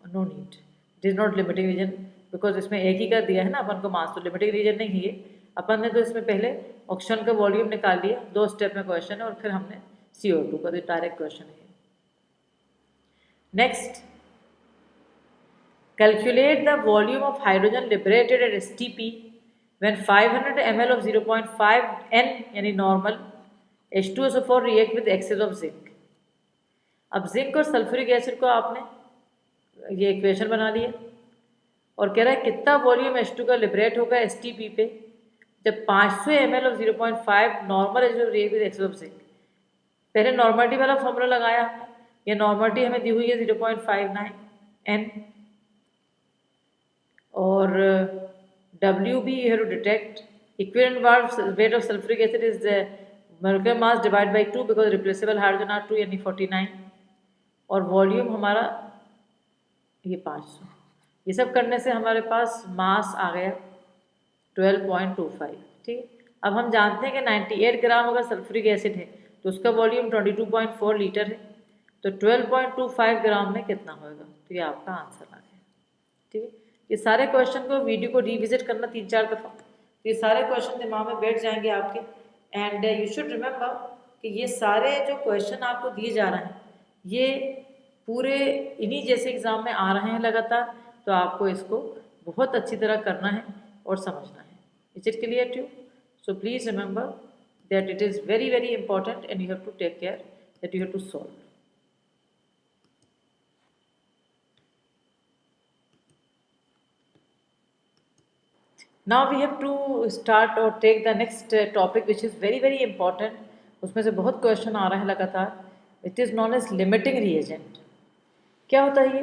no need, it is not limiting reagent, because इसमें एक ही का दिया है ना अपन को मास, तो लिमिटिंग रीजन नहीं है। अपन ने तो इसमें पहले ऑक्सीजन का वॉल्यूम निकाल लिया, 2 स्टेप में क्वेश्चन है, और फिर हमने CO2 का, तो डायरेक्ट क्वेश्चन है। Next, calculate the volume of hydrogen liberated at STP when 500 ml of 0.5 N यानी normal H2SO4 react with excess of zinc. अब जिंक और सल्फ्यूरिक एसिड को आपने ये इक्वेशन बना लिया, और कह रहा है कितना वॉल्यूम H2 का लिबरेट होगा STP पे जब 500 ml of 0.5 normal react with excess of zinc. पहले नॉर्मलिटी वाला फॉर्मूला लगाया हमने, ये नॉर्मलिटी हमें दी हुई है 0.59 N, और W भी you have to detect equivalent weight of sulfuric acid is the molecular mass divided by 2 because replaceable hydrogen are 2 यानी 49, और वॉल्यूम हमारा ये 500। ये सब करने से हमारे पास मास आ गया 12.25। ठीक, अब हम जानते हैं कि 98 ग्राम अगर सल्फ्यूरिक एसिड है तो उसका वॉल्यूम 22.4 लीटर है, तो 12.25 ग्राम में कितना होगा, तो ये आपका आंसर आ गया। ठीक है, ये सारे क्वेश्चन को वीडियो को रिविजिट करना 3-4 दफ़ा, तो ये सारे क्वेश्चन दिमाग में बैठ जाएंगे आपके। एंड यू शुड रिमेंबर कि ये सारे जो क्वेश्चन आपको दिए जा रहे हैं ये पूरे इन्हीं जैसे एग्जाम में आ रहे हैं लगातार, तो आपको इसको बहुत अच्छी तरह करना है और समझना है। Is it clear to you? So please remember that it is very very important and you have to take care that you have to solve. Now we have to start or take the next topic which is very very important, उसमें से बहुत question आ रहे हैं लगातार। It is known as limiting reagent. क्या होता है ये?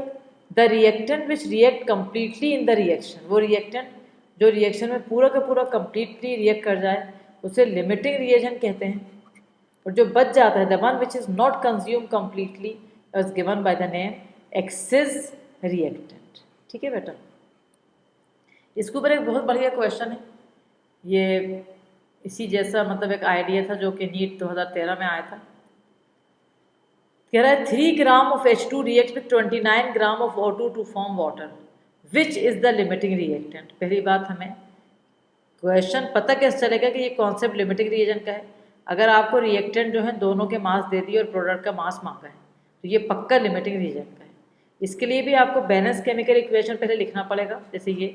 The reactant which react completely in the reaction, वो रिएक्टेंट जो रिएक्शन में पूरा का पूरा कम्प्लीटली रिएक्ट कर जाए उसे लिमिटिंग रिएजेंट कहते हैं। और जो बच जाता है the one which is not consume completely is given by the name excess reactant. ठीक है बेटा, इसके ऊपर एक बहुत बढ़िया क्वेश्चन है, ये इसी जैसा मतलब एक आइडिया था जो कि नीट 2013 में आया था। कह रहा है 3 gram of H2 react with 29 gram of O2 to form water, which is the limiting reactant. पहली बात, हमें क्वेश्चन पता कैसे चलेगा कि ये कॉन्सेप्ट लिमिटिंग रिएजेंट का है? अगर आपको रिएक्टेंट जो है दोनों के मास दे दिए और प्रोडक्ट का मास मांगा है तो ये पक्का लिमिटिंग रिएजेंट का है। इसके लिए भी आपको बैलेंस केमिकल इक्वेशन पहले लिखना पड़ेगा, जैसे ये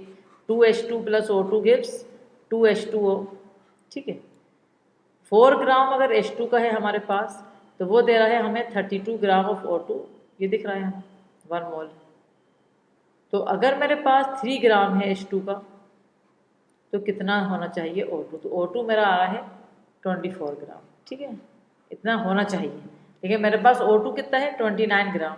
2H2 plus O2 gives 2H2O। ठीक है, 4 ग्राम अगर H2 का है हमारे पास तो वो दे रहा है हमें 32 ग्राम ऑफ O2, ये दिख रहा है हमें 1 मोल। तो अगर मेरे पास 3 ग्राम है H2 का तो कितना होना चाहिए O2, तो O2 मेरा आ रहा है 24 ग्राम। ठीक है, इतना होना चाहिए, लेकिन मेरे पास O2 कितना है 29 ग्राम,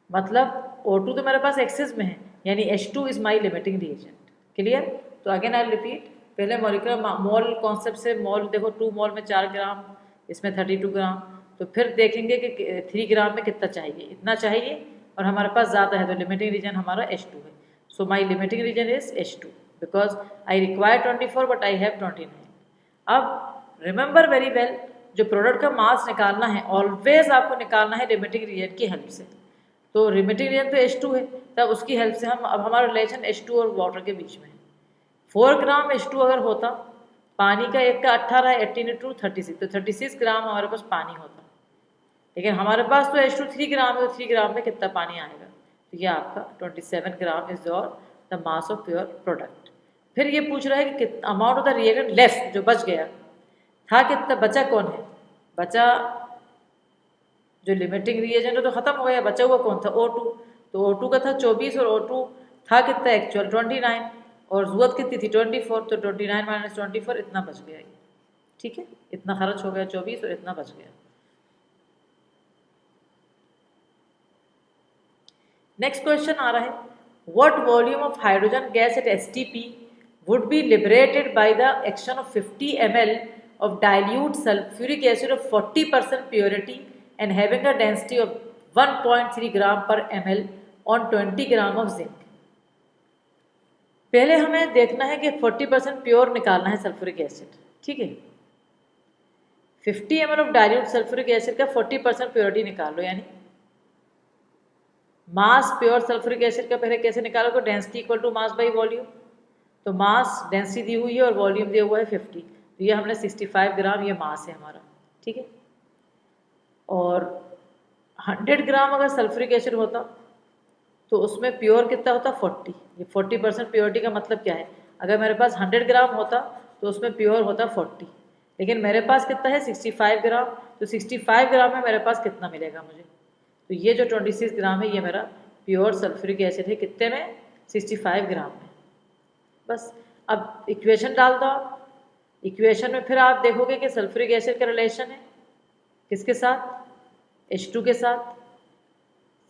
मतलब O2 तो मेरे पास एक्सेस में है, यानी H2 is my limiting reagent. Clear? तो अगेन आई रिपीट, पहले मॉलिक्यूलर मोल कॉन्सेप्ट से, मोल देखो 2 मोल में 4 ग्राम, इसमें 32 ग्राम, तो फिर देखेंगे कि 3 ग्राम में कितना चाहिए, इतना चाहिए, और हमारे पास ज़्यादा है तो लिमिटिंग रीजन हमारा H2 है। So my limiting reagent is H2 because I require 24 but I have 29। अब रिमेंबर वेरी वेल, जो प्रोडक्ट का मास निकालना है ऑलवेज आपको निकालना है लिमिटिंग रीजन की हेल्प से। तो लिमिटिंग रीजन तो H2 है, तब उसकी हेल्प से हम, अब हमारा रिलेशन H2 और वाटर के बीच में है। 4 ग्राम H2 अगर होता, पानी का एक का 18 है, 18 × 2 36, तो 36 ग्राम हमारे पास पानी होता, लेकिन हमारे पास तो H2 3 ग्राम है, तो 3 ग्राम में कितना पानी आएगा, तो ये आपका 27 gram is your the mass of pure product. फिर ये पूछ रहा है कि amount of the reagent left, जो बच गया था कितना, बचा कौन है, बचा जो लिमिटिंग रिएजेंट है तो खत्म हो गया, बचा हुआ कौन था O2, तो O2 का था 24 और O2 था कितना एक्चुअल 29, और जरूरत कितनी थी 24, तो 29 माइनस 24 इतना बच गया। ठीक है, इतना खर्च हो गया 24 और इतना बच गया। नेक्स्ट क्वेश्चन आ रहा है, what volume of hydrogen gas at STP would be liberated by the action of 50 ml of dilute sulfuric acid of 40% purity and having a density of 1.3 gram per ml on 20 gram of zinc। पहले हमें देखना है कि 40% pure निकालना है sulphuric acid, ठीक है। 50 ml of dilute sulphuric acid का 40% प्योरिटी निकाल लो, यानी मास प्योर सल्फ्यूरिक एसिड का पहले कैसे निकालोगे, density equal to mass by volume. तो मास डेंसिटी दी हुई है और वॉल्यूम दिया हुआ है 50, तो ये हमने 65 ग्राम ये मास है हमारा, ठीक है। और 100 ग्राम अगर सल्फ्यूरिक एसिड होता तो उसमें प्योर कितना होता 40। ये 40% प्योरिटी का मतलब क्या है, अगर मेरे पास 100 ग्राम होता तो उसमें प्योर होता 40, लेकिन मेरे पास कितना है 65 ग्राम, तो 65 ग्राम में मेरे पास कितना मिलेगा मुझे, तो ये जो 26 ग्राम है ये मेरा प्योर सल्फ्यूरिक एसिड है, कितने में 65 ग्राम में। बस अब इक्वेशन डाल दो आप, इक्वेशन में फिर आप देखोगे कि सल्फ्यूरिक एसिड का रिलेशन है किसके साथ, H2 के साथ।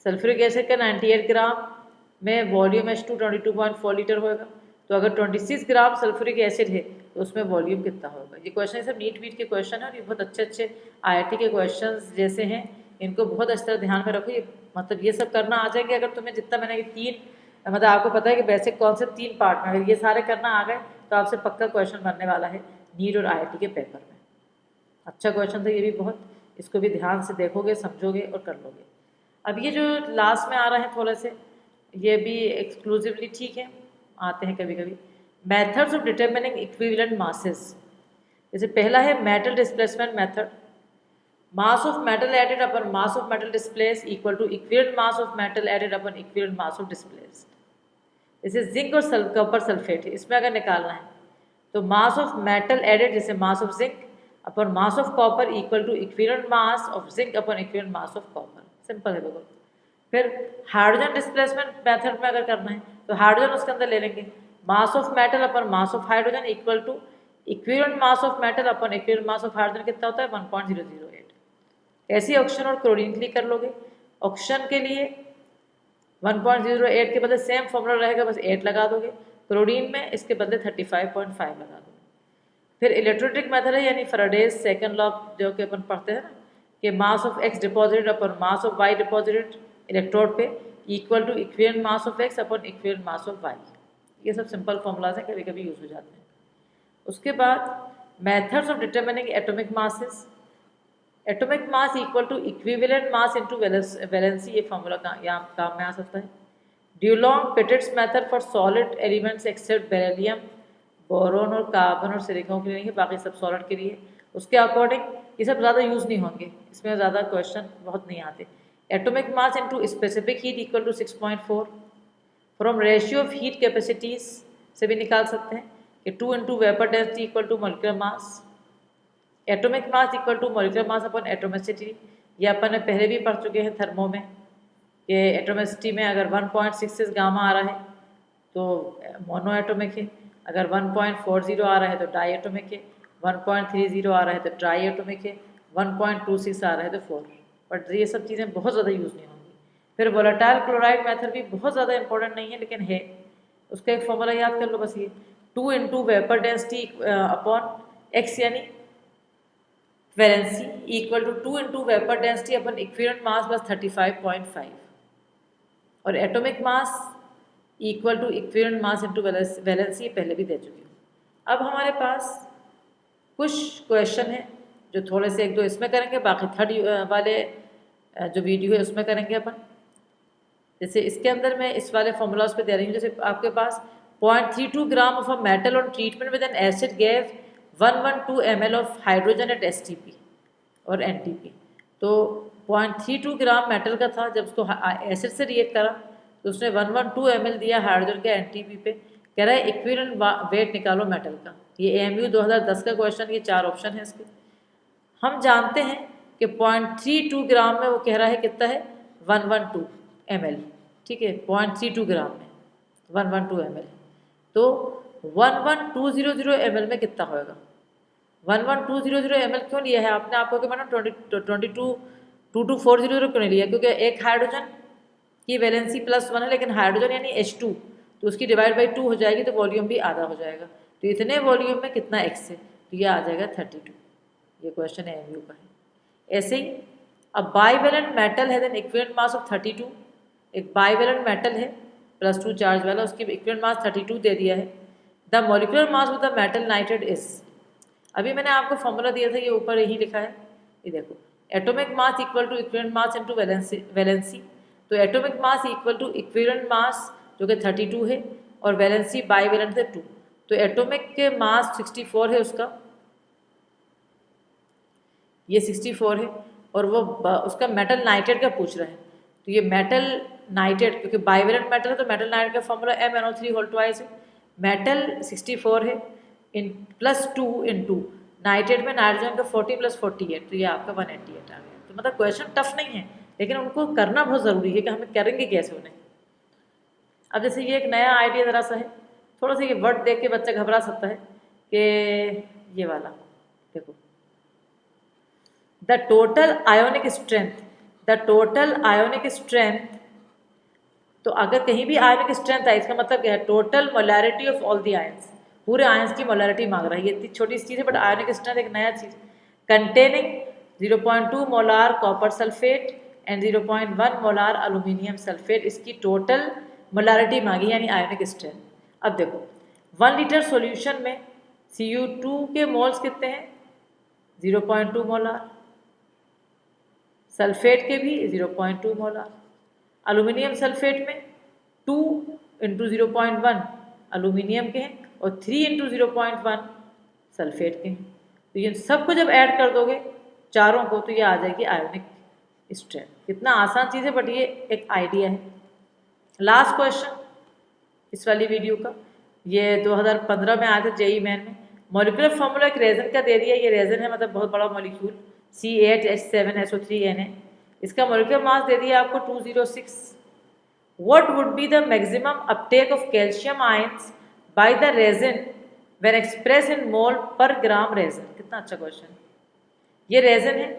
सल्फ्यूरिक एसिड का 98 ग्राम में वॉल्यूम H2 22.4 लीटर होगा, तो अगर 26 ग्राम सल्फ्यूरिक एसिड है तो उसमें वॉल्यूम कितना होगा। ये क्वेश्चन सब नीट वीट के क्वेश्चन है और ये बहुत अच्छे अच्छे IIT के क्वेश्चन जैसे हैं, इनको बहुत अच्छी तरह ध्यान में रखो। ये मतलब ये सब करना आ जाएंगे अगर तुम्हें, जितना मैंने तीन मतलब आपको पता है कि बेसिक कॉन्सेप्ट 3 पार्ट में, अगर ये सारे करना आ गए तो आपसे पक्का क्वेश्चन बनने वाला है नीट और IIT के पेपर में। अच्छा क्वेश्चन था ये भी बहुत, इसको भी ध्यान से देखोगे, समझोगे और कर लोगे। अब ये जो लास्ट में आ रहे हैं थोड़े से, ये भी एक्सक्लूसिवली ठीक है, आते हैं कभी कभी। Methods of determining equivalent masses, जैसे पहला है metal displacement method. Mass of metal added upon mass of metal displace equal to equivalent mass of metal added upon equivalent mass of displaced. जैसे जिंक और कॉपर सल्फेट है, इसमें अगर निकालना है तो मास ऑफ मेटल एडेड जैसे mass of zinc upon mass of copper equal to equivalent mass of zinc upon equivalent mass of copper, simple है बिल्कुल। फिर हाइड्रोजन डिस्प्लेसमेंट मेथड में अगर करना है तो हाइड्रोजन उसके अंदर ले लेंगे, mass of metal upon mass of hydrogen equal to equivalent mass of metal upon equivalent mass of hydrogen कितना होता है 1.008। ऐसे ऑक्सीजन और क्लोरीन के लिए कर लोगे। ऑक्सीजन के लिए 1.08 के बदले सेम फॉर्मूला रहेगा, बस 8 लगा दोगे। क्लोरीन में इसके बदले 35.5 लगा दोगे। फिर इलेक्ट्रोलिटिक मेथड है, यानी फैराडेज सेकंड लॉ जो कि अपन पढ़ते हैं ना, कि mass of X deposited upon mass of Y deposited electrode पे equal to equivalent mass of X upon equivalent mass of Y. ये सब सिंपल फॉर्मूलाज हैं, कभी कभी यूज हो जाते हैं। उसके बाद methods of determining atomic masses. Atomic mass equal to equivalent mass into valency, ये फॉर्मूला यहाँ काम में आ सकता है। Dulong Petit's method for solid elements except beryllium, boron और कार्बन और सिलिकॉन के लिए नहीं, बाकी सब सॉलिड के लिए। उसके अकॉर्डिंग ये सब ज़्यादा यूज़ नहीं होंगे, इसमें ज़्यादा क्वेश्चन बहुत नहीं आते। Atomic mass into specific heat equal to 6.4। From ratio of heat capacities से भी निकाल सकते हैं कि 2 into vapour density equal to molecular mass. Atomic mass equal to molecular mass upon atomicity, ये अपन ने पहले भी पढ़ चुके हैं थर्मो में, कि एटोमिसिटी में अगर 1.66 गामा आ रहा है तो मोनो एटोमिक है, अगर 1.40 आ रहा है तो डाई एटोमिक है, 1.30 आ रहा है तो ट्राई एटोमिक है, 1.26 आ रहा है तो 4। बट ये सब चीज़ें बहुत ज़्यादा यूज़ नहीं होंगी। फिर वोलेटाइल क्लोराइड मेथड भी बहुत ज़्यादा इंपॉर्टेंट नहीं है, लेकिन है। उसका एक फॉर्मूला याद कर लो बस, ये 2 into vapour density upon X, यानी valency equal to 2 into vapour density upon equivalent mass बस 35.5, और atomic mass equal to equivalent mass into valency पहले भी दे चुकी हूँ। अब हमारे पास कुछ क्वेश्चन है जो थोड़े से एक दो इसमें करेंगे, बाकी थर्ड वाले जो वीडियो है उसमें करेंगे अपन। जैसे इसके अंदर मैं इस वाले फॉर्मूलाज पे दे रही हूँ, जैसे आपके पास 0.32 gram of a metal on treatment with an acid gave 112 ml of hydrogen at STP और NTP। तो 0.32 ग्राम मेटल का था, जब उसको एसिड से रिएक्ट करा तो उसने 112 ml दिया हाइड्रोजन के NTP पे। कह रहा है इक्विवेलेंट वेट निकालो मेटल का। ये AMU 2010 का क्वेश्चन, ये 4 ऑप्शन है इसके। हम जानते हैं कि 0.32 ग्राम में वो कह रहा है कितना है 112 ml, ठीक है, 0.32 ग्राम में 112 ml, तो 11200 ml में कितना होगा। 11200 ml क्यों लिया है आपने, आपको क्या माना 2240 क्यों नहीं लिया, क्योंकि एक हाइड्रोजन की वैलेंसी +1 है, लेकिन हाइड्रोजन यानी H2, तो उसकी डिवाइड बाई 2 हो जाएगी तो वॉल्यूम भी आधा हो जाएगा। तो इतने वॉल्यूम में कितना एक्स है, तो ये आ जाएगा 32। ये क्वेश्चन AMU का है। ऐसे ही अब बाईवेलेंट मेटल है देन इक्विवेलेंट मास ऑफ 32। एक बाईवेलेंट मेटल है +2 चार्ज वाला, उसकी इक्विवेलेंट मास 32 दे दिया है। The molecular mass of the metal nitrate is, अभी मैंने आपको फॉर्मूला दिया था, ये ऊपर यही लिखा है, ये देखो, atomic mass equal to equivalent mass into valency. तो atomic mass equal to equivalent mass जो कि 32 है, और वैलेंसी बाईवेलेंट है 2। तो एटॉमिक के मास 64 है उसका, ये 64 है, और वो उसका मेटल नाइट्रेट का पूछ रहा है। तो ये मेटल नाइट्रेट, क्योंकि बाईवेलेंट मेटल है तो मेटल नाइट्रेट का फॉर्मूला MnO3 होल ट्वाइस है। मेटल 64 है इन +2 इंटू नाइट्रेट में नाइट्रोजन का 40 + 48, तो ये आपका 188 आ गया। तो मतलब क्वेश्चन टफ नहीं है, लेकिन उनको करना बहुत ज़रूरी है कि हमें करेंगे कैसे उन्हें। अब जैसे ये एक नया आइडिया ज़रा सा है, थोड़ा सा ये वर्ड देख के बच्चा घबरा सकता है कि ये वाला देखो, the total ionic strength, the total ionic strength. तो अगर कहीं भी आयोनिक स्ट्रेंथ है, इसका मतलब क्या है, total molarity of all the ions, पूरे आयंस की मोलैरिटी मांग रहा है। ये इतनी छोटी सी चीज़ है, बट आयोनिक स्ट्रेंथ एक नया चीज़। Containing 0.2 molar copper sulphate and 0.1 molar aluminium sulphate, इसकी टोटल मोलैरिटी मांगी, यानी आयोनिक स्ट्रेंथ। अब देखो 1 लीटर सॉल्यूशन में Cu2 के मोल्स कितने हैं, 0.2 मोलार, सल्फेट के भी 0.2 मोलार, अल्यूमिनियम सल्फेट में 2 × 0.1 अल्यूमिनियम के हैं, और 3 × 0.1 सल्फेट के हैं। तो ये सबको जब ऐड कर दोगे चारों को, तो ये आ जाएगी आयोनिक स्ट्रेंथ। कितना आसान चीज़ है, बट ये एक आइडिया है। लास्ट क्वेश्चन इस वाली वीडियो का, ये 2015 में आया था JEE मेन में। मॉलिक्यूलर फॉर्मूला एक रेजन का दे दिया, ये रेजन है मतलब बहुत बड़ा मॉलिक्यूल, C8H7SO3Na। इसका मॉलिक्यूलर मास दे दिया आपको 206। What would be the maximum uptake of calcium ions by the resin when express in mole per gram raisin. कितना अच्छा क्वेश्चन। ये रेजन है,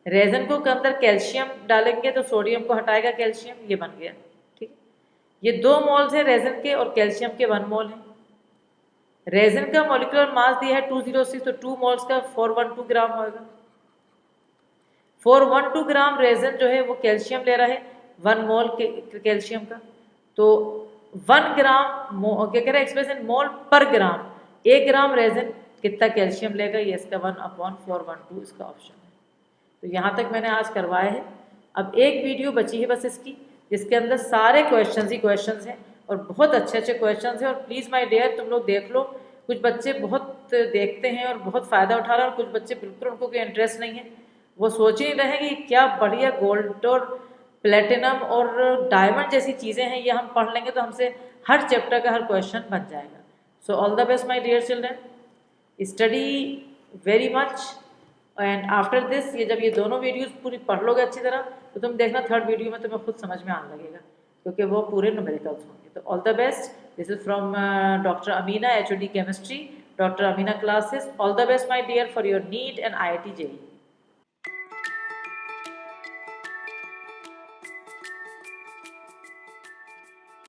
रेजन को के अंदर कैल्शियम डालेंगे तो सोडियम को हटाएगा कैल्शियम, ये बन गया, ठीक है। ये 2 मोल्स हैं रेजन के, और कैल्शियम के 1 मोल है। रेजन का मॉलिक्यूलर मास दिया है 206, तो 2 मोल्स का 412 ग्राम होगा। 412 ग्राम रेजन जो है वो कैल्शियम ले रहा है, 1 मोल कैल्शियम का। तो 1 ग्राम क्या कह रहा है, express in mole per gram, 1 gram raisin कितना कैल्शियम लेगा, ये इसका 1/412 इसका ऑप्शन है। तो यहाँ तक मैंने आज करवाया है। अब एक वीडियो बची है बस इसकी, जिसके अंदर सारे क्वेश्चंस ही क्वेश्चंस हैं, और बहुत अच्छे अच्छे क्वेश्चंस हैं। और प्लीज़ माय डियर तुम लोग देख लो, कुछ बच्चे बहुत देखते हैं और बहुत फ़ायदा उठा रहे हैं, और कुछ बच्चे बिल्कुल उनको कोई इंटरेस्ट नहीं है, वो सोच ही नहीं रहे कि क्या बढ़िया गोल्ड और प्लेटिनम और डायमंड जैसी चीज़ें हैं, ये हम पढ़ लेंगे तो हमसे हर चैप्टर का हर क्वेश्चन बन जाएगा। So all the best my dear children, study very much. And after this, ये जब ये दोनों वीडियोस पूरी पढ़ लोगे अच्छी तरह, तो तुम देखना थर्ड वीडियो में तुम्हें खुद समझ में आने लगेगा, क्योंकि वो पूरे न्यूमेरिकल्स होंगे। तो all the best, this is from doctor Amina, HOD chemistry, doctor Amina classes. All the best my dear for your NEET and IIT JEE।